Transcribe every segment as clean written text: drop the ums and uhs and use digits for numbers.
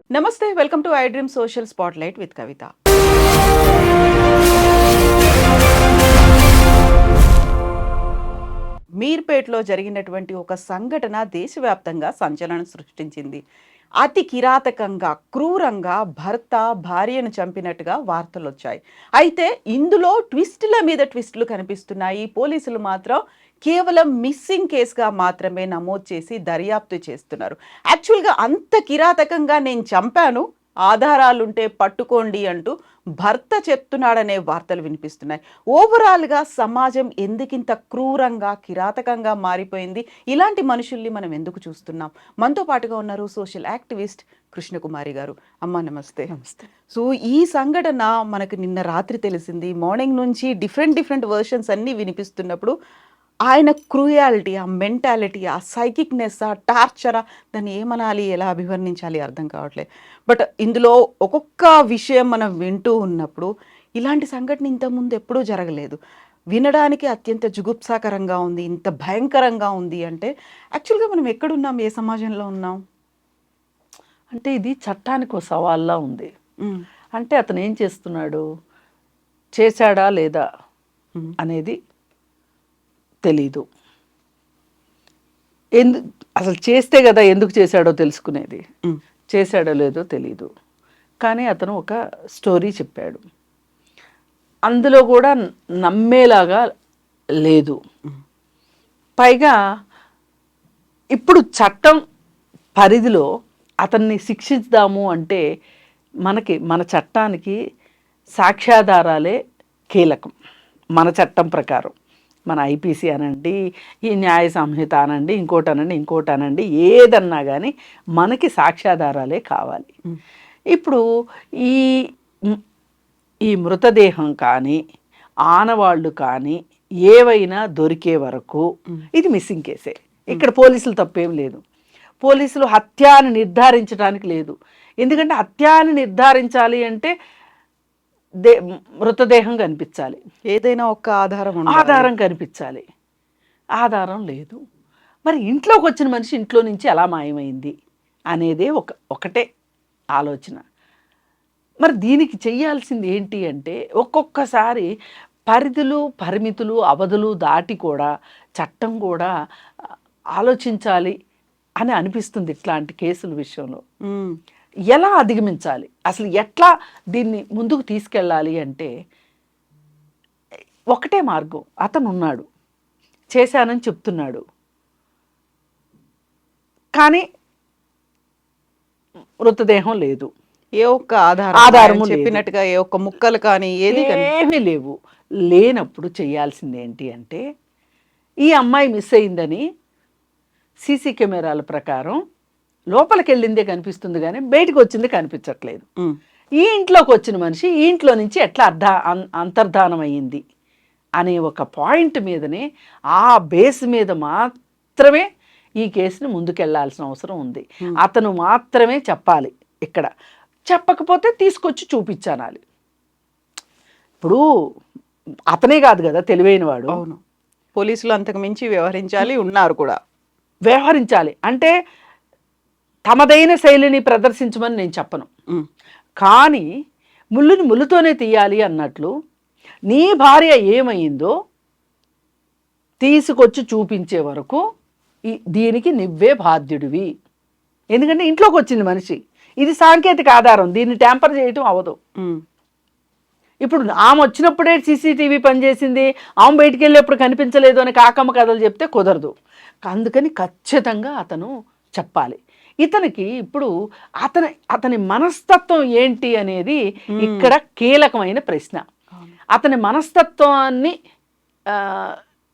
నమస్తే, welcome to I dream social spotlight with Kavitha. మీర్పేట్లో జరిగినటువంటి ఒక సంఘటన దేశవ్యాప్తంగా సంచలనం సృష్టించింది. అతి కిరాతకంగా, క్రూరంగా భర్త భార్యను చంపినట్టుగా వార్తలొచ్చాయి. అయితే ఇందులో ట్విస్టుల మీద ట్విస్టులు కనిపిస్తున్నాయి. పోలీసులు మాత్రం కేవలం మిస్సింగ్ కేస్‌గా మాత్రమే నమోదు చేసి దర్యాప్తు చేస్తున్నారు. యాక్చువల్‌గా అంత కిరాతకంగా నేను చంపాను, ఆధారాలుంటే పట్టుకోండి అంటూ భర్త చెప్తున్నాడనే వార్తలు వినిపిస్తున్నాయి. ఓవరాల్‌గా సమాజం ఎందుకింత క్రూరంగా, కిరాతకంగా మారిపోయింది? ఇలాంటి మనుషుల్ని మనం ఎందుకు చూస్తున్నాం? మనతో పాటుగా ఉన్నారు సోషల్ యాక్టివిస్ట్ కృష్ణకుమారి గారు. అమ్మ నమస్తే. నమస్తే. సో ఈ సంఘటన మనకు నిన్న రాత్రి తెలిసింది. మార్నింగ్ నుంచి డిఫరెంట్ వెర్షన్స్ అన్నీ వినిపిస్తున్నప్పుడు ఆయన క్రూయాలిటీ, ఆ మెంటాలిటీ, ఆ సైకిక్‌నెస్, ఆ టార్చరా, దాన్ని ఏమనాలి, ఎలా అభివర్ణించాలి అర్థం కావట్లేదు. బట్ ఇందులో ఒక్కొక్క విషయం మనం వింటూ ఉన్నప్పుడు ఇలాంటి సంఘటన ఇంతకుముందు ఎప్పుడూ జరగలేదు. వినడానికి అత్యంత జుగుప్సాకరంగా ఉంది. ఇంత భయంకరంగా ఉంది అంటే యాక్చువల్‌గా మనం ఎక్కడున్నాం? ఏ సమాజంలో ఉన్నాం? అంటే ఇది చట్టానికి ఒక సవాల్లా ఉంది. హ్మ్. అంటే అతను ఏం చేస్తున్నాడు, చేశాడా లేదా హ్మ్. అనేది తెలీదు. అసలు చేస్తే కదా ఎందుకు చేశాడో తెలుసుకునేది. హ్మ్. చేశాడో లేదో తెలీదు. కానీ అతను ఒక స్టోరీ చెప్పాడు. అందులో కూడా నమ్మేలాగా లేదు. పైగా ఇప్పుడు చట్టం పరిధిలో అతన్ని శిక్షిద్దాము అంటే మన చట్టానికి సాక్ష్యాధారాలే కీలకం. మన చట్టం ప్రకారం మన ఐపీసీ అనండి, ఈ న్యాయ సంహిత అనండి, ఇంకోటి అనండి, ఏదన్నా కానీ మనకి సాక్ష్యాధారాలే కావాలి. ఇప్పుడు ఈ ఈ మృతదేహం కానీ ఆనవాళ్ళు కానీ ఏవైనా దొరికే వరకు ఇది మిస్సింగ్ కేసే. ఇక్కడ పోలీసులు తప్పేం లేదు. పోలీసులు హత్యాన్ని నిర్ధారించడానికి లేదు. ఎందుకంటే హత్యాన్ని నిర్ధారించాలి అంటే మృతదేహం కనిపించాలి, ఏదైనా ఒక ఆధారం కనిపించాలి. ఆధారం లేదు. మరి ఇంట్లోకి వచ్చిన మనిషి ఇంట్లో నుంచి ఎలా మాయమైంది అనేదే ఒకటే ఆలోచన. మరి దీనికి చెయ్యాల్సింది ఏంటి అంటే ఒక్కొక్కసారి పరిమితులు అవధులు దాటి కూడా చట్టం కూడా ఆలోచించాలి అని అనిపిస్తుంది. ఇట్లాంటి కేసుల విషయంలో ఎలా అధిగమించాలి, అసలు ఎట్లా దీన్ని ముందుకు తీసుకెళ్ళాలి అంటే ఒకటే మార్గం. అతను ఉన్నాడు, చేశానని చెప్తున్నాడు, కానీ మృతదేహం లేదు, ఏ ఒక్క ఆధారము చెప్పినట్టుగా ఏ ఒక్క ముక్కలు కానీ ఏమీ లేవు. లేనప్పుడు చేయాల్సింది ఏంటి అంటే ఈ అమ్మాయి మిస్ అయిందని సీసీ కెమెరాల ప్రకారం లోపలికి వెళ్ళిందే కనిపిస్తుంది కానీ బయటకు వచ్చింది కనిపించట్లేదు. ఈ ఇంట్లోకి వచ్చిన మనిషి ఈ ఇంట్లో నుంచి ఎట్లా అంతర్ధానం అయ్యింది అనే ఒక పాయింట్ మీదనే, ఆ బేస్ మీద మాత్రమే ఈ కేసుని ముందుకెళ్లాల్సిన అవసరం ఉంది. అతను మాత్రమే చెప్పాలి. ఇక్కడ చెప్పకపోతే తీసుకొచ్చి చూపించాలి. ఇప్పుడు అతనే కాదు కదా తెలివైన వాడు. అవును, పోలీసులు అంతకు మించి వ్యవహరించాలి, ఉన్నారు కూడా. వ్యవహరించాలి అంటే తమదైన శైలిని ప్రదర్శించమని నేను చెప్పను, కానీ ముళ్ళుని ముళ్ళుతోనే తీయాలి అన్నట్లు నీ భార్య ఏమైందో తీసుకొచ్చి చూపించే వరకు దీనికి నువ్వే బాధ్యుడివి. ఎందుకంటే ఇంట్లోకి వచ్చింది మనిషి, ఇది సాంకేతిక ఆధారం, దీన్ని ట్యాంపర్ చేయటం అవ్వదు. ఇప్పుడు ఆమె వచ్చినప్పుడే సీసీటీవీ పనిచేసింది, ఆమె బయటికి వెళ్ళేప్పుడు కనిపించలేదు అని కాకమ్మ కథలు చెప్తే కుదరదు. అందుకని ఖచ్చితంగా అతను చెప్పాలి. ఇతనికి ఇప్పుడు అతని మనస్తత్వం ఏంటి అనేది ఇక్కడ కీలకమైన ప్రశ్న. అతని మనస్తత్వాన్ని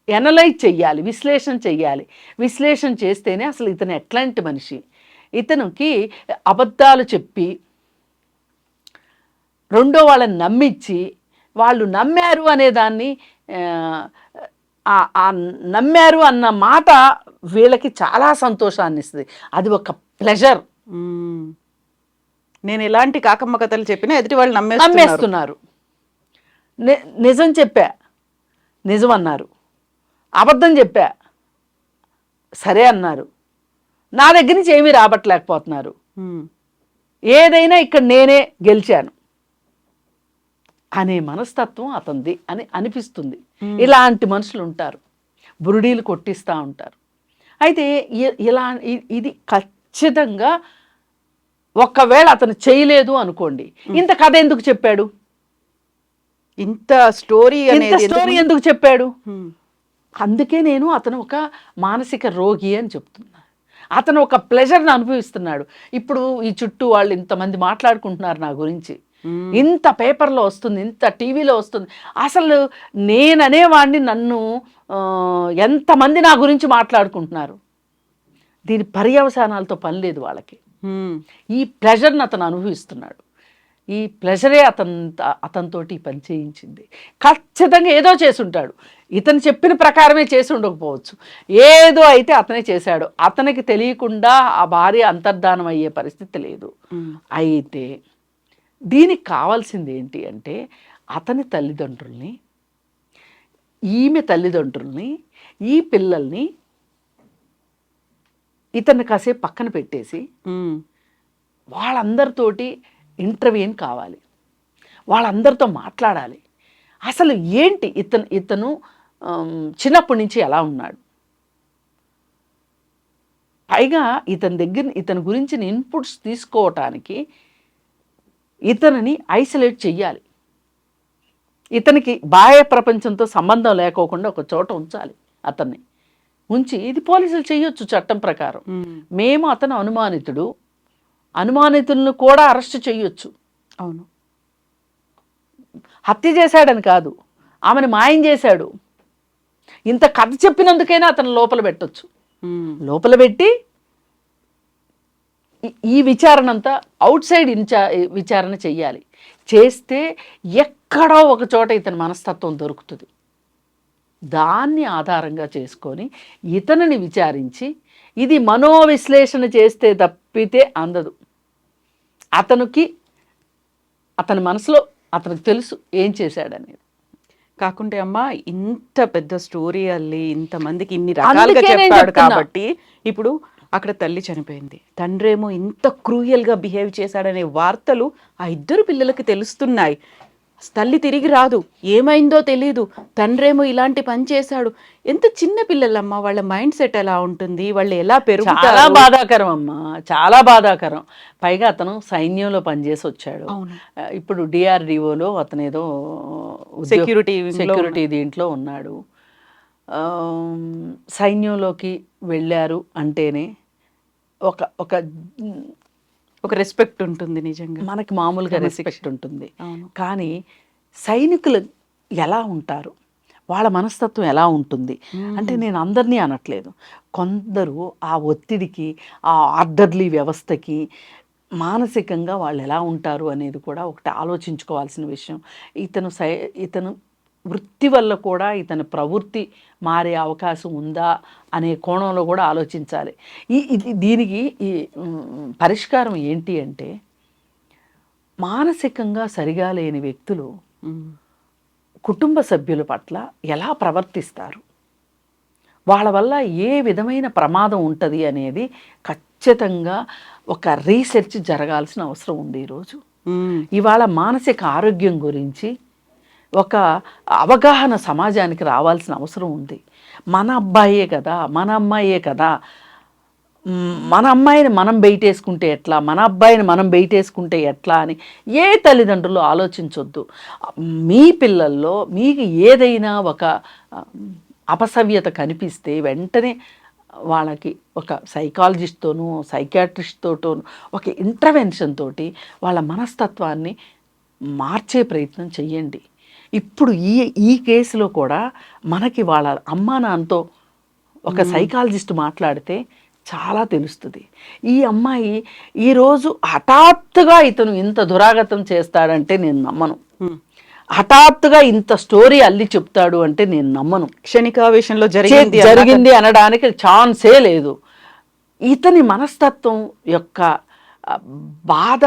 ఎనలైజ్ చెయ్యాలి, విశ్లేషణ చెయ్యాలి. విశ్లేషణ చేస్తేనే అసలు ఇతను ఎట్లాంటి మనిషి. ఇతనికి అబద్ధాలు చెప్పి రెండో వాళ్ళని నమ్మించి వాళ్ళు నమ్మారు అనేదాన్ని, నమ్మారు అన్న మాట వీళ్ళకి చాలా సంతోషాన్ని ఇస్తుంది. అది ఒక ప్లెజర్. నేను ఎలాంటి కాకమ్మ కథలు చెప్పినా ఎదుటి వాళ్ళు నమ్మేస్తున్నారు. నిజం చెప్పా, నిజం అన్నారు. అబద్ధం చెప్పా, సరే అన్నారు. నా దగ్గర నుంచి ఏమీ రాబట్టలేకపోతున్నారు. ఏదైనా ఇక్కడ నేనే గెలిచాను అనే మనస్తత్వం అతనిది అని అనిపిస్తుంది. ఇలాంటి మనుషులు ఉంటారు, బురుడీలు కొట్టిస్తూ ఉంటారు. అయితే ఇలా ఇది ఖచ్చితంగా ఒక్కవేళ అతను చేయలేదు అనుకోండి, ఇంత కథ ఎందుకు చెప్పాడు, ఇంత స్టోరీ ఎందుకు చెప్పాడు? అందుకే నేను అతను ఒక మానసిక రోగి అని చెప్తున్నా. అతను ఒక ప్లెజర్ని అనుభవిస్తున్నాడు. ఇప్పుడు ఈ చుట్టూ వాళ్ళు ఇంతమంది మాట్లాడుకుంటున్నారు నా గురించి, ఇంత పేపర్లో వస్తుంది, ఇంత టీవీలో వస్తుంది, అసలు నేననేవాడిని నన్ను ఎంతమంది నా గురించి మాట్లాడుకుంటున్నారు. దీని పర్యవసానాలతో పని లేదు వాళ్ళకి. ఈ ప్లెజర్ని అతను అనుభవిస్తున్నాడు. ఈ ప్లెజరే అతనితోటి పని చేయించింది. ఖచ్చితంగా ఏదో చేసి ఉంటాడు, ఇతను చెప్పిన ప్రకారమే చేసి ఉండకపోవచ్చు, ఏదో అయితే అతనే చేశాడు. అతనికి తెలియకుండా ఆ భార్య అంతర్ధానం అయ్యే పరిస్థితి లేదు. అయితే దీనికి కావాల్సింది ఏంటి అంటే అతని తల్లిదండ్రుల్ని, ఈమె తల్లిదండ్రుల్ని, ఈ పిల్లల్ని ఇతన్ని కాసేపు పక్కన పెట్టేసి వాళ్ళందరితోటి ఇంటర్వ్యూన్ కావాలి, వాళ్ళందరితో మాట్లాడాలి. అసలు ఏంటి ఇతను చిన్నప్పటి నుంచి ఎలా ఉన్నాడు, పైగా ఇతని గురించిన ఇన్పుట్స్ తీసుకోవటానికి ఇతనిని ఐసోలేట్ చెయ్యాలి. ఇతనికి బాహ్య ప్రపంచంతో సంబంధం లేకోకుండా ఒక చోట ఉంచాలి. అతన్ని ఉంచి, ఇది పోలీసులు చేయొచ్చు చట్టం ప్రకారం. మేము అతను అనుమానితులను కూడా అరెస్ట్ చేయొచ్చు. అవును, హత్య చేశాడని కాదు, ఆమెను మాయం చేశాడు, ఇంత కథ చెప్పినందుకైనా అతను లోపల పెట్టొచ్చు. లోపల పెట్టి ఈ విచారణ అంతా అవుట్ సైడ్ విచారణ చెయ్యాలి. చేస్తే ఎక్కడో ఒక చోట ఇతని మనస్తత్వం దొరుకుతుంది. దాన్ని ఆధారంగా చేసుకొని ఇతనిని విచారించి, ఇది మనోవిశ్లేషణ చేస్తే తప్పితే అందదు. అతని మనసులో అతనికి తెలుసు ఏం చేశాడనేది. కాకుంటే అమ్మా, ఇంత పెద్ద స్టోరీ అల్లి ఇంతమందికి ఇన్ని రకాలుగా చెప్పాడు కాబట్టి ఇప్పుడు అక్కడ తల్లి చనిపోయింది, తండ్రేమో ఇంత క్రూయల్గా బిహేవ్ చేశాడనే వార్తలు ఆ ఇద్దరు పిల్లలకి తెలుస్తున్నాయి. తల్లి తిరిగి రాదు, ఏమైందో తెలియదు, తండ్రేమో ఇలాంటి పని చేశాడు. ఎంత చిన్న పిల్లలమ్మా, వాళ్ళ మైండ్ సెట్ ఎలా ఉంటుంది, వాళ్ళు ఎలా పెరుగుతారు. చాలా బాధాకరం అమ్మా, చాలా బాధాకరం. పైగా అతను సైన్యంలో పనిచేసి వచ్చాడు. ఇప్పుడు DRDOలో అతను ఏదో సెక్యూరిటీ దీంట్లో ఉన్నాడు. సైన్యంలోకి వెళ్ళారు అంటేనే ఒక రెస్పెక్ట్ ఉంటుంది. నిజంగా మనకి మామూలుగా రెస్పెక్ట్ ఉంటుంది, కానీ సైనికులు ఎలా ఉంటారు, వాళ్ళ మనస్తత్వం ఎలా ఉంటుంది అంటే, నేను అందరినీ అనట్లేదు, కొందరు ఆ ఒత్తిడికి, ఆ ఆర్డర్లీ వ్యవస్థకి మానసికంగా వాళ్ళు ఎలా ఉంటారు అనేది కూడా ఒకటి ఆలోచించుకోవాల్సిన విషయం. ఇతను వృత్తి వల్ల కూడా ఇతని ప్రవృత్తి మారే అవకాశం ఉందా అనే కోణంలో కూడా ఆలోచించాలి. దీనికి ఈ పరిష్కారం ఏంటి అంటే, మానసికంగా సరిగా లేని వ్యక్తులు కుటుంబ సభ్యుల పట్ల ఎలా ప్రవర్తిస్తారు, వాళ్ళ వల్ల ఏ విధమైన ప్రమాదం ఉంటుంది అనేది ఖచ్చితంగా ఒక రీసెర్చ్ జరగాల్సిన అవసరం ఉంది. ఈరోజు ఇవాళ మానసిక ఆరోగ్యం గురించి ఒక అవగాహన సమాజానికి రావాల్సిన అవసరం ఉంది. మన అబ్బాయే కదా, మన అమ్మాయే కదా, మన అమ్మాయిని మనం బయటేసుకుంటే ఎట్లా, మన అబ్బాయిని మనం బయటేసుకుంటే ఎట్లా అని ఏ తల్లిదండ్రులు ఆలోచించొద్దు. మీ పిల్లల్లో మీకు ఏదైనా ఒక అపసవ్యత కనిపిస్తే వెంటనే వాళ్ళకి ఒక సైకాలజిస్ట్తోనూ సైకాట్రిస్ట్తోనూ ఒక ఇంటర్వెన్షన్ తోటి వాళ్ళ మనస్తత్వాన్ని మార్చే ప్రయత్నం చెయ్యండి. ఇప్పుడు ఈ కేసులో కూడా మనకి వాళ్ళ అమ్మా నాన్నతో ఒక సైకాలజిస్ట్ మాట్లాడితే చాలా తెలుస్తుంది. ఈ అమ్మాయి ఈరోజు హఠాత్తుగా ఇతను ఇంత దురాగతం చేస్తాడంటే నేను నమ్మను. హఠాత్తుగా ఇంత స్టోరీ అల్లి చెప్తాడు అంటే నేను నమ్మను. క్షణికావేశంలో జరిగింది అనడానికి ఛాన్సే లేదు. ఇతని మనస్తత్వం యొక్క బాధ,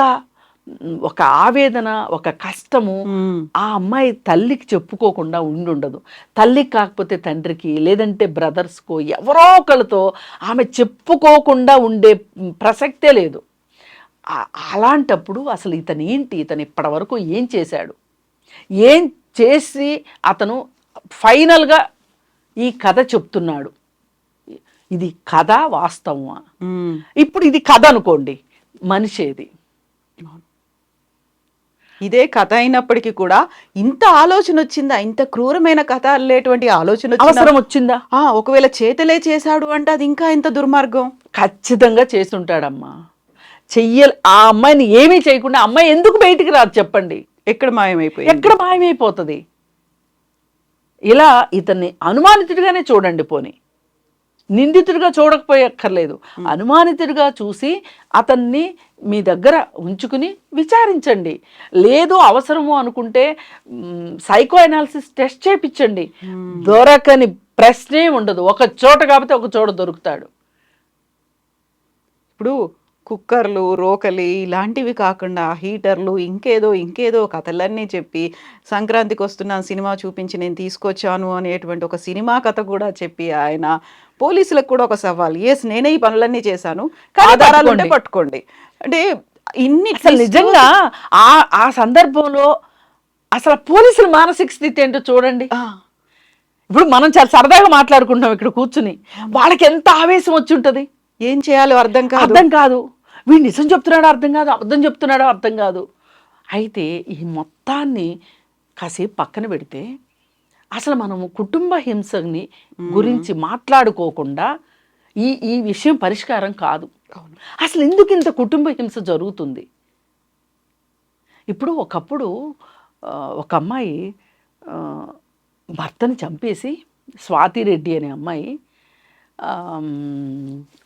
ఒక ఆవేదన, ఒక కష్టము ఆ అమ్మాయి తల్లికి చెప్పుకోకుండా ఉండదు. తల్లికి కాకపోతే తండ్రికి, లేదంటే బ్రదర్స్కో, ఎవరో ఒకరితో ఆమె చెప్పుకోకుండా ఉండే ప్రసక్తే లేదు. అలాంటప్పుడు అసలు ఇతను ఏంటి, ఇతను ఇప్పటి వరకు ఏం చేశాడు, ఏం చేసి అతను ఫైనల్గా ఈ కథ చెప్తున్నాడు, ఇది కథ వాస్తవమా? ఇప్పుడు ఇది కథ అనుకోండి, మనిషేది. ఇదే కథ అయినప్పటికీ కూడా ఇంత ఆలోచన వచ్చిందా, ఇంత క్రూరమైన కథ అల్లేటువంటి ఆలోచన అవసరం వచ్చిందా? ఒకవేళ చేతలే చేశాడు అంటే అది ఇంకా ఎంత దుర్మార్గం. ఖచ్చితంగా చేస్తుంటాడమ్మా. ఆ అమ్మాయిని ఏమీ చేయకుండా అమ్మాయి ఎందుకు బయటికి రాదు చెప్పండి? ఎక్కడ మాయమైపోయింది? ఎక్కడ మాయమైపోతుంది? ఇలా ఇతన్ని అనుమానితుడిగానే చూడండి, పోనీ నిందితుడిగా చూడకపోయక్కర్లేదు, అనుమానితుడిగా చూసి అతన్ని మీ దగ్గర ఉంచుకుని విచారించండి. లేదు అవసరము అనుకుంటే సైకో అనాలిసిస్ టెస్ట్ చేయించండి. దొరకని ప్రశ్నే ఉండదు, ఒక చోట కాకపోతే ఒక చోట దొరుకుతాడు. ఇప్పుడు కుక్కర్లు, రోకలి ఇలాంటివి కాకుండా హీటర్లు, ఇంకేదో కథలన్నీ చెప్పి సంక్రాంతికి వస్తున్న సినిమా చూపించి నేను తీసుకొచ్చాను అనేటువంటి ఒక సినిమా కథ కూడా చెప్పి ఆయన పోలీసులకు కూడా ఒక సవాల్, నేనే ఈ పనులన్నీ చేశాను, ఆధారాలు ఉంటే పట్టుకోండి అంటే ఇన్ని. అసలు నిజంగా ఆ సందర్భంలో అసలు పోలీసుల మానసిక స్థితి ఏంటో చూడండి. ఇప్పుడు మనం చాలా సరదాగా మాట్లాడుకుంటున్నాం ఇక్కడ కూర్చుని, వాళ్ళకి ఎంత ఆవేశం వచ్చి ఉంటుంది, ఏం చేయాలో అర్థం కాదు. వీడు నిజం చెప్తున్నాడో అర్థం కాదు, అబద్ధం చెప్తున్నాడో అర్థం కాదు. అయితే ఈ మొత్తాన్ని కాసేపు పక్కన పెడితే అసలు మనము కుటుంబ హింసని గురించి మాట్లాడుకోకుండా ఈ విషయం పరిష్కారం కాదు. అసలు ఎందుకు ఇంత కుటుంబ హింస జరుగుతుంది? ఇప్పుడు ఒకప్పుడు ఒక అమ్మాయి భర్తని చంపేసి, స్వాతిరెడ్డి అనే అమ్మాయి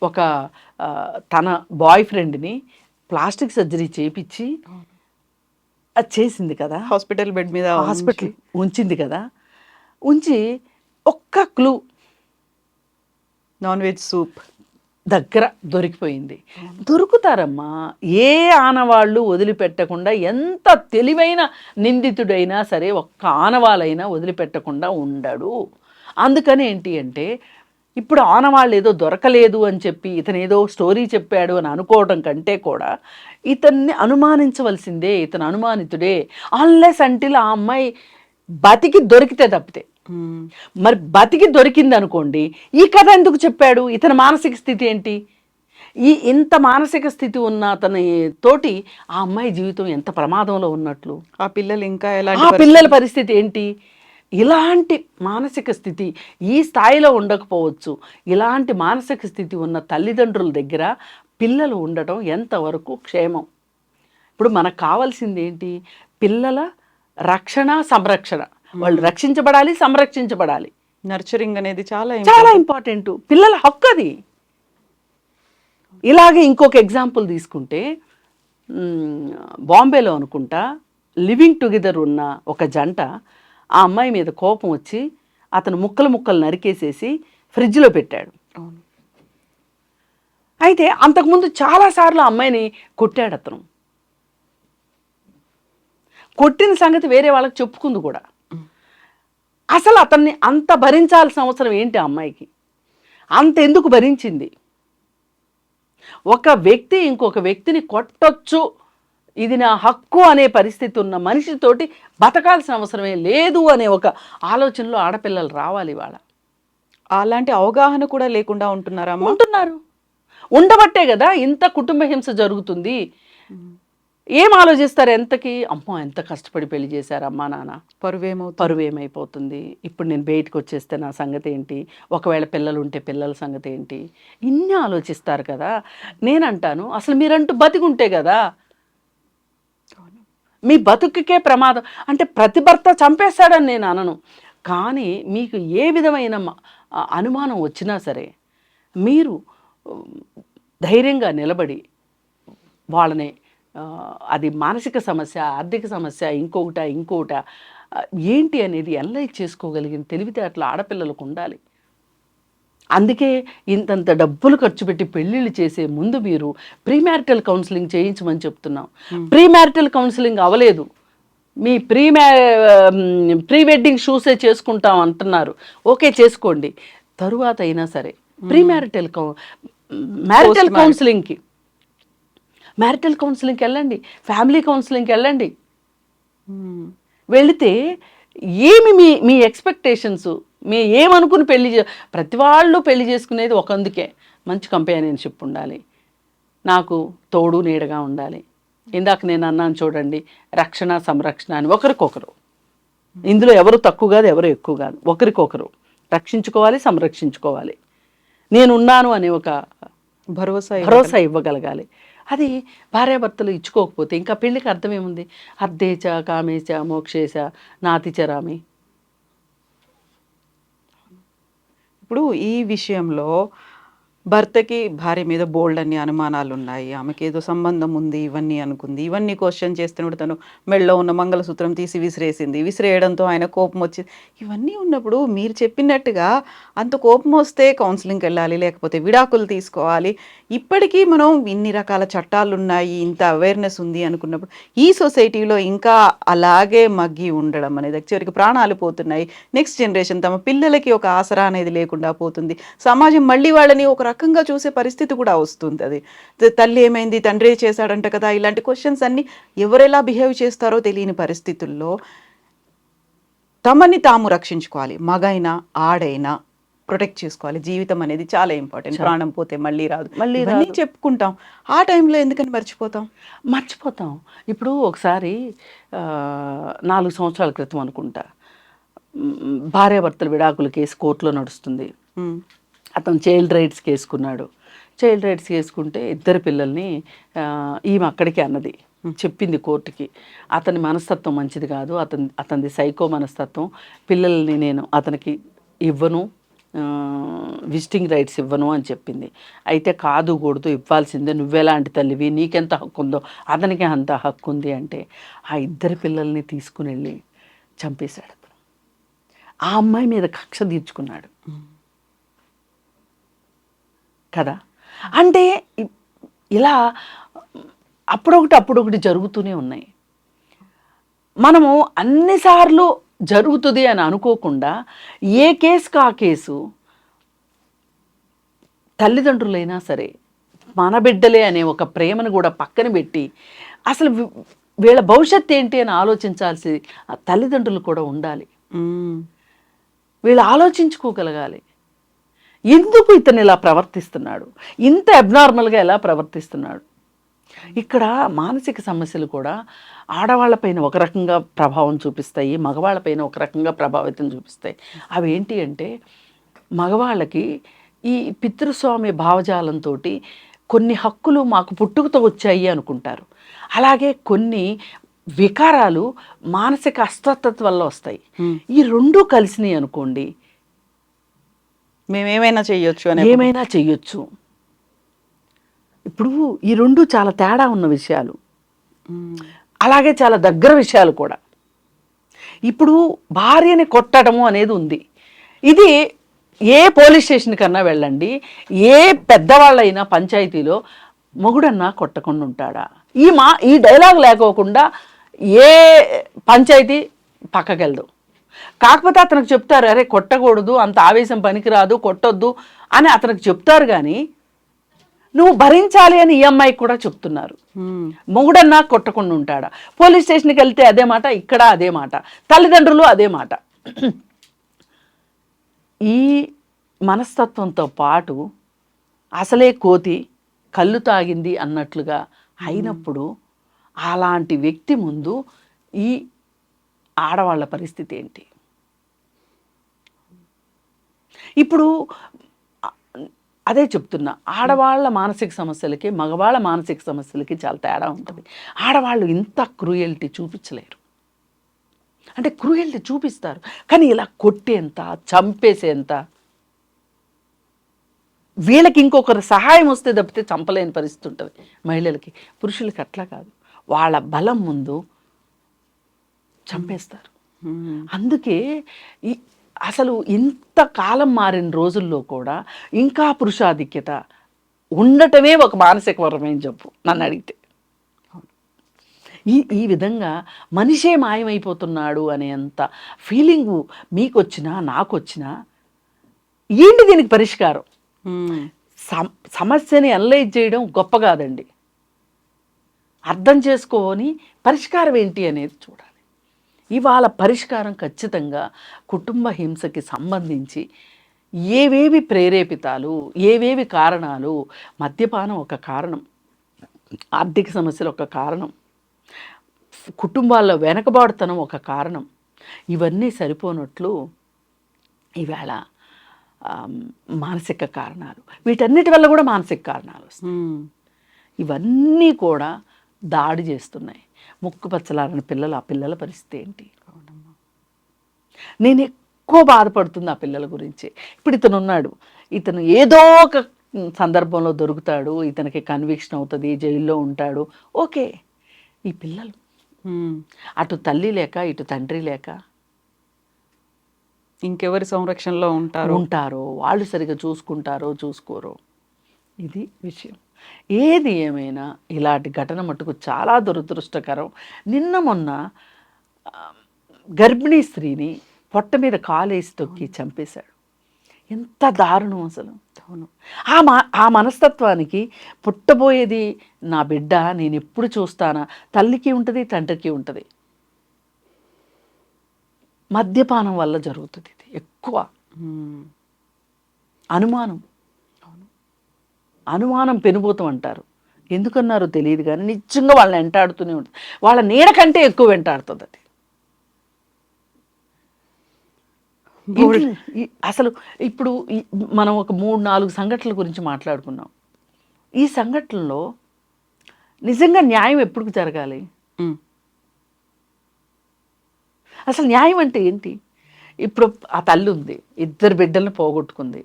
ఒక తన బాయ్ ఫ్రెండ్ని ప్లాస్టిక్ సర్జరీ చేయించి అది చేసింది కదా, హాస్పిటల్ బెడ్ మీద హాస్పిటల్ ఉంచింది కదా. ఉంచి ఒక్క క్లూ, నాన్ వెజ్ సూప్ దగ్గర దొరికిపోయింది. దొరుకుతారమ్మా, ఏ ఆనవాళ్ళు వదిలిపెట్టకుండా, ఎంత తెలివైన నిందితుడైనా సరే ఒక్క ఆనవాళ్ళైనా వదిలిపెట్టకుండా ఉండడు. అందుకని ఏంటి అంటే, ఇప్పుడు ఆనవాళ్ళు ఏదో దొరకలేదు అని చెప్పి ఇతను ఏదో స్టోరీ చెప్పాడు అని అనుకోవడం కంటే కూడా ఇతన్ని అనుమానించవలసిందే, ఇతను అనుమానితుడే, అన్లెస్ అంటిల్ ఆ అమ్మాయి బతికి దొరికితే తప్పితే. మరి బతికి దొరికింది అనుకోండి, ఈ కథ ఎందుకు చెప్పాడు? ఇతని మానసిక స్థితి ఏంటి? ఇంత మానసిక స్థితి ఉన్న అతని తోటి ఆ అమ్మాయి జీవితం ఎంత ప్రమాదంలో ఉన్నట్లు, ఆ పిల్లలు ఇంకా ఆ పిల్లల పరిస్థితి ఏంటి? ఇలాంటి మానసిక స్థితి ఈ స్థాయిలో ఉండకపోవచ్చు. ఇలాంటి మానసిక స్థితి ఉన్న తల్లిదండ్రుల దగ్గర పిల్లలు ఉండటం ఎంతవరకు క్షేమం? ఇప్పుడు మనకు కావాల్సింది ఏంటి? పిల్లల రక్షణ, సంరక్షణ. వాళ్ళు రక్షించబడాలి, సంరక్షించబడాలి. నర్చరింగ్ అనేది చాలా ఇంపార్టెంట్, పిల్లల హక్కు అది. ఇలాగే ఇంకొక ఎగ్జాంపుల్ తీసుకుంటే, బాంబేలో అనుకుంటా లివింగ్ టుగెదర్ ఉన్న ఒక జంట, ఆ అమ్మాయి మీద కోపం వచ్చి అతను ముక్కలు నరికేసేసి ఫ్రిడ్జ్లో పెట్టాడు. అయితే అంతకుముందు చాలాసార్లు అమ్మాయిని కొట్టాడు అతను. కొట్టిన సంగతి వేరే వాళ్ళకి చెప్పుకుంది కూడా. అసలు అతన్ని అంత భరించాల్సిన అవసరం ఏంటి ఆ అమ్మాయికి? అంత ఎందుకు భరించింది? ఒక వ్యక్తి ఇంకొక వ్యక్తిని కొట్టొచ్చు, ఇది నా హక్కు అనే పరిస్థితి ఉన్న మనిషితోటి బతకాల్సిన అవసరమే లేదు అనే ఒక ఆలోచనలో ఆడపిల్లలు రావాలి. వాళ్ళ అలాంటి అవగాహన కూడా లేకుండా ఉంటున్నారు. ఉండబట్టే కదా ఇంత కుటుంబ హింస జరుగుతుంది. ఏం ఆలోచిస్తారు? ఎంతకి అమ్మో ఎంత కష్టపడి పెళ్లి చేశారు అమ్మా నాన్న, పరువేమైపోతుంది, ఇప్పుడు నేను బయటకు వచ్చేస్తే నా సంగతి ఏంటి, ఒకవేళ పిల్లలు ఉంటే పిల్లల సంగతి ఏంటి, ఇన్ని ఆలోచిస్తారు కదా. నేనంటాను, అసలు మీరంటూ బతికుంటే కదా, మీ బతుకుకే ప్రమాదం అంటే ప్రతి భర్త చంపేస్తాడని నేను అనను, కానీ మీకు ఏ విధమైన అనుమానం వచ్చినా సరే మీరు ధైర్యంగా నిలబడి వాళ్ళని, అది మానసిక సమస్య, ఆర్థిక సమస్య, ఇంకొకట ఏంటి అనేది అనలైజ్ చేసుకోగలిగిన తెలివితేటలు ఆడపిల్లలకు ఉండాలి. అందుకే ఇంతంత డబ్బులు ఖర్చు పెట్టి పెళ్ళిళ్ళు చేసే ముందు మీరు ప్రీమ్యారిటల్ కౌన్సిలింగ్ చేయించమని చెప్తున్నాం. ప్రీమ్యారిటల్ కౌన్సిలింగ్ అవ్వలేదు, మీ ప్రీ వెడ్డింగ్ షూసే చేసుకుంటాం అంటున్నారు, ఓకే చేసుకోండి, తరువాత అయినా సరే మ్యారిటల్ కౌన్సిలింగ్కి మ్యారిటల్ కౌన్సిలింగ్కి వెళ్ళండి, ఫ్యామిలీ కౌన్సిలింగ్కి వెళ్ళండి. ఉమ్. వెళితే ఏమి మీ మీ ఎక్స్పెక్టేషన్స్, మీ ఏమనుకుని ప్రతి వాళ్ళు పెళ్లి చేసుకునేది ఒకందుకే, మంచి కంపానియన్షిప్ ఉండాలి, నాకు తోడు నీడగా ఉండాలి. ఇందాక నేను అన్నాను చూడండి, రక్షణ సంరక్షణ అని ఒకరికొకరు. ఇందులో ఎవరు తక్కువ కాదు, ఎవరు ఎక్కువ కాదు, ఒకరికొకరు రక్షించుకోవాలి, సంరక్షించుకోవాలి. నేనున్నాను అనే ఒక భరోసా ఇవ్వగలగాలి. అది భార్యాభర్తలు ఇచ్చుకోకపోతే ఇంకా పెళ్ళికి అర్థమేముంది? అర్ధేచ కామేచ మోక్షేచ నాతిచరామి. ఇప్పుడు ఈ విషయంలో భర్తకి భార్య మీద బోల్డ్ అన్ని అనుమానాలు ఉన్నాయి, ఆమెకి ఏదో సంబంధం ఉంది ఇవన్నీ అనుకుంది, ఇవన్నీ క్వశ్చన్ చేస్తున్నప్పుడు తను మెడలో ఉన్న మంగళసూత్రం తీసి విసిరేయడంతో ఆయన కోపం వచ్చింది. ఇవన్నీ ఉన్నప్పుడు మీరు చెప్పినట్టుగా అంత కోపం వస్తే కౌన్సిలింగ్కి వెళ్ళాలి, లేకపోతే విడాకులు తీసుకోవాలి. ఇప్పటికీ మనం ఇన్ని రకాల చట్టాలు ఉన్నాయి, ఇంత అవేర్నెస్ ఉంది అనుకున్నప్పుడు ఈ సొసైటీలో ఇంకా అలాగే మగ్గి ఉండడం అనేది చివరికి ప్రాణాలు పోతున్నాయి. నెక్స్ట్ జనరేషన్ తమ పిల్లలకి ఒక ఆసరా అనేది లేకుండా పోతుంది. సమాజం మళ్ళీ వాళ్ళని ఒక రకంగా చూసే పరిస్థితి కూడా వస్తుంది. అది తల్లి ఏమైంది, తండ్రి చేశాడంట కదా, ఇలాంటి క్వశ్చన్స్ అన్ని ఎవరెలా బిహేవ్ చేస్తారో తెలియని పరిస్థితుల్లో తమని తాము రక్షించుకోవాలి. మగైనా ఆడైనా ప్రొటెక్ట్ చేసుకోవాలి. జీవితం అనేది చాలా ఇంపార్టెంట్. ప్రాణం పోతే మళ్ళీ రాదు. మళ్ళీ చెప్పుకుంటాం, ఆ టైంలో ఎందుకని మర్చిపోతాం. ఇప్పుడు ఒకసారి 4 సంవత్సరాల క్రితం అనుకుంటా, భార్యాభర్తల విడాకుల కేసు కోర్టులో నడుస్తుంది. అతను చైల్డ్ రైట్స్ కేసుకున్నాడు. చైల్డ్ రైట్స్ కేసుకుంటే 2 పిల్లల్ని ఈమె అక్కడికి అన్నది, చెప్పింది కోర్టుకి, అతని మనస్తత్వం మంచిది కాదు, అతనిది సైకో మనస్తత్వం, పిల్లల్ని నేను అతనికి ఇవ్వను, విజిటింగ్ రైట్స్ ఇవ్వను అని చెప్పింది. అయితే కాదు కూడదు, ఇవ్వాల్సిందే, నువ్వెలాంటి తల్లివి, నీకెంత హక్కు ఉందో అతనికి అంత హక్కు ఉంది అంటే ఆ 2 పిల్లల్ని తీసుకుని వెళ్ళి చంపేశాడు. ఆ అమ్మాయి మీద కక్ష తీర్చుకున్నాడు కదా. అంటే ఇలా అప్పుడొకటి జరుగుతూనే ఉన్నాయి. మనము అన్నిసార్లు జరుగుతుంది అని అనుకోకుండా ఏ కేసుకు ఆ కేసు, తల్లిదండ్రులైనా సరే మన బిడ్డలే అనే ఒక ప్రేమను కూడా పక్కన పెట్టి అసలు వీళ్ళ భవిష్యత్తు ఏంటి అని ఆలోచించాల్సి తల్లిదండ్రులు కూడా ఉండాలి. వీళ్ళు ఆలోచించుకోగలగాలి, ఎందుకు ఇతను ఇలా ప్రవర్తిస్తున్నాడు, ఇంత అబ్నార్మల్గా ఎలా ప్రవర్తిస్తున్నాడు. ఇక్కడ మానసిక సమస్యలు కూడా ఆడవాళ్ళపైన ఒక రకంగా ప్రభావం చూపిస్తాయి, మగవాళ్ళపైన ఒక రకంగా ప్రభావితం చూపిస్తాయి. అవి ఏంటి అంటే, మగవాళ్ళకి ఈ పితృస్వామ్య భావజాలంతో కొన్ని హక్కులు మాకు పుట్టుకతో వచ్చాయి అనుకుంటారు. అలాగే కొన్ని వికారాలు మానసిక అస్వస్థత వల్ల వస్తాయి. ఈ 2 కలిసినాయి అనుకోండి, మేమేమైనా చెయ్యొచ్చు. ఇప్పుడు ఈ 2 చాలా తేడా ఉన్న విషయాలు, అలాగే చాలా దగ్గర విషయాలు కూడా. ఇప్పుడు భార్యని కొట్టడము అనేది ఉంది. ఇది ఏ పోలీస్ స్టేషన్ కన్నా వెళ్ళండి, ఏ పెద్దవాళ్ళైనా పంచాయతీలో మొగుడన్నా కొట్టకుండా ఉంటాడా? ఈ డైలాగ్ లేకోకుండా ఏ పంచాయతీ పక్కకెళ్దాం. కాకపోతే అతనికి చెప్తారు, అరే కొట్టకూడదు, అంత ఆవేశం పనికిరాదు, కొట్టొద్దు అని అతనికి చెప్తారు. కానీ నువ్వు భరించాలి అని ఈ అమ్మాయికి కూడా చెప్తున్నారు. మొగుడన్నా కొట్టకుండా ఉంటాడా? పోలీస్ స్టేషన్కి వెళ్తే అదే మాట, ఇక్కడ అదే మాట, తల్లిదండ్రులు అదే మాట. ఈ మనస్తత్వంతో పాటు అసలే కోతి కళ్ళు తాగింది అన్నట్లుగా అయినప్పుడు అలాంటి వ్యక్తి ముందు ఈ ఆడవాళ్ళ పరిస్థితి ఏంటి? ఇప్పుడు అదే చెప్తున్నా, ఆడవాళ్ళ మానసిక సమస్యలకి మగవాళ్ళ మానసిక సమస్యలకి చాలా తేడా ఉంటుంది. ఆడవాళ్ళు ఇంత క్రూయల్టీ చూపించలేరు. అంటే క్రూయల్టీ చూపిస్తారు, కానీ ఇలా కొట్టేంత, చంపేసేంత, వీళ్ళకి ఇంకొకరు సహాయం వస్తే తప్పితే చంపలేని పరిస్థితి ఉంటుంది మహిళలకి. పురుషులకి అట్లా కాదు, వాళ్ళ బలం ముందు చంపేస్తారు. అందుకే అసలు ఇంత కాలం మారిన రోజుల్లో కూడా ఇంకా పురుషాధిక్యత ఉండటమే ఒక మానసిక వరమైన జబ్బు నన్ను అడిగితే. ఈ విధంగా మనిషే మాయమైపోతున్నాడు అనేంత ఫీలింగు మీకు వచ్చినా నాకు వచ్చినా ఏంటి దీనికి పరిష్కారం? సమస్యని అనలైజ్ చేయడం గొప్ప కాదండి, అర్థం చేసుకొని పరిష్కారం ఏంటి అనేది చూడాలి. ఇవాళ పరిష్కారం ఖచ్చితంగా కుటుంబ హింసకి సంబంధించి ఏవేవి ప్రేరేపితాలు, ఏవేవి కారణాలు, మద్యపానం ఒక కారణం, ఆర్థిక సమస్యలు ఒక కారణం, కుటుంబాల్లో వెనకబాటుతనం ఒక కారణం, ఇవన్నీ సరిపోనట్లు ఈవేళ మానసిక కారణాలు, వీటన్నిటి వల్ల కూడా మానసిక కారణాలు వస్తాయి. ఇవన్నీ కూడా దాడి చేస్తున్నాయి. ముక్కు పచ్చలారని పిల్లలు, ఆ పిల్లల పరిస్థితి ఏంటి? నేను ఎక్కువ బాధపడుతుంది ఆ పిల్లల గురించి. ఇప్పుడు ఇతను ఉన్నాడు, ఇతను ఏదో ఒక సందర్భంలో దొరుకుతాడు, ఇతనికి కన్విక్షన్ అవుతుంది, జైల్లో ఉంటాడు, ఓకే. ఈ పిల్లలు అటు తల్లి లేక ఇటు తండ్రి లేక ఇంకెవరి సంరక్షణలో ఉంటారో, వాళ్ళు సరిగా చూసుకోరో, ఇది విషయం. ఏది ఏమైనా ఇలాంటి ఘటన మటుకు చాలా దురదృష్టకరం. నిన్న మొన్న గర్భిణీ స్త్రీని పొట్ట మీద కాలేసి తొక్కి చంపేశాడు. ఎంత దారుణం అసలు. అవును. ఆ మనస్తత్వానికి పుట్టబోయేది నా బిడ్డ, నేను ఎప్పుడు చూస్తానా, తల్లికి ఉంటుంది, తండ్రికి ఉంటుంది. మద్యపానం వల్ల జరుగుతుంది ఇది ఎక్కువ. అనుమానం పెనుభూతం అంటారు. ఎందుకన్నారో తెలియదు కానీ నిజంగా వాళ్ళని వెంటాడుతూనే ఉంటుంది. వాళ్ళ నీడ కంటే ఎక్కువ వెంటాడుతుంది అది. అసలు ఇప్పుడు మనం ఒక 3-4 సంఘటనల గురించి మాట్లాడుకున్నాం. ఈ సంఘటనలో నిజంగా న్యాయం ఎప్పుడు జరగాలి? అసలు న్యాయం అంటే ఏంటి? ఇప్పుడు ఆ తల్లి ఉంది, 2 బిడ్డలను పోగొట్టుకుంది.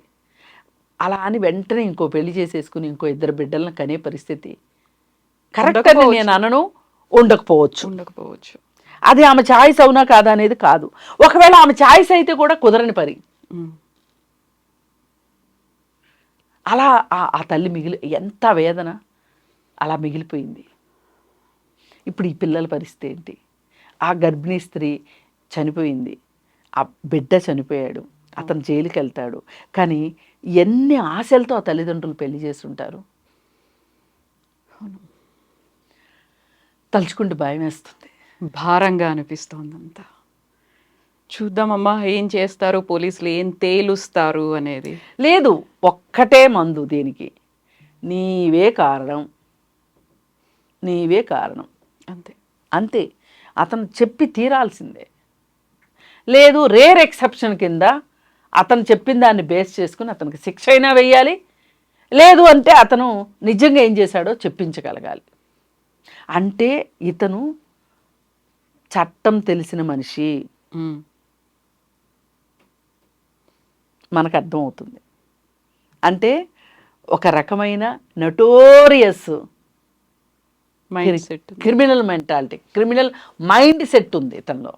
అలా అని వెంటనే ఇంకో పెళ్లి చేసేసుకుని ఇంకో 2 బిడ్డలను కనే పరిస్థితి కరెక్ట్ అని నేను అనను. ఉండకపోవచ్చు. అది ఆమె ఛాయిస్ అవునా కాదా అనేది కాదు. ఒకవేళ ఆమె ఛాయిస్ అయితే కూడా కుదరని పని. అలా ఆ తల్లి ఎంత వేదన అలా మిగిలిపోయింది. ఇప్పుడు ఈ పిల్లల పరిస్థితి ఏంటి? ఆ గర్భిణీ స్త్రీ చనిపోయింది, ఆ బిడ్డ చనిపోయాడు, అతను జైలుకి వెళ్తాడు. కానీ ఎన్ని ఆశలతో ఆ తల్లిదండ్రులు పెళ్లి చేస్తుంటారు. తలుచుకుంటూ భయం వేస్తుంది, భారంగా అనిపిస్తోంది అంతా. చూద్దామమ్మా ఏం చేస్తారు పోలీసులు, ఏం తేలుస్తారు అనేది. లేదు, ఒక్కటే మందు దీనికి, నీవే కారణం అంతే. అతను చెప్పి తీరాల్సిందే. లేదు, రేర్ ఎక్సెప్షన్ కింద అతను చెప్పిన దాన్ని బేస్ చేసుకుని అతనికి శిక్ష అయినా వేయాలి. లేదు అంటే అతను నిజంగా ఏం చేశాడో చెప్పించగలగాలి. అంటే ఇతను చట్టం తెలిసిన మనిషి, మనకు అర్థమవుతుంది. అంటే ఒక రకమైన notorious criminal mentality, criminal mind set ఉంది ఇతనిలో.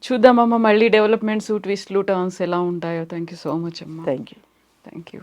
చూద్దామమ్మా మళ్ళీ డెవలప్మెంట్స్, ట్విస్ట్లు, టర్న్స్ ఎలా ఉంటాయో. థ్యాంక్ యూ సో మచ్ అమ్మా. Thank you.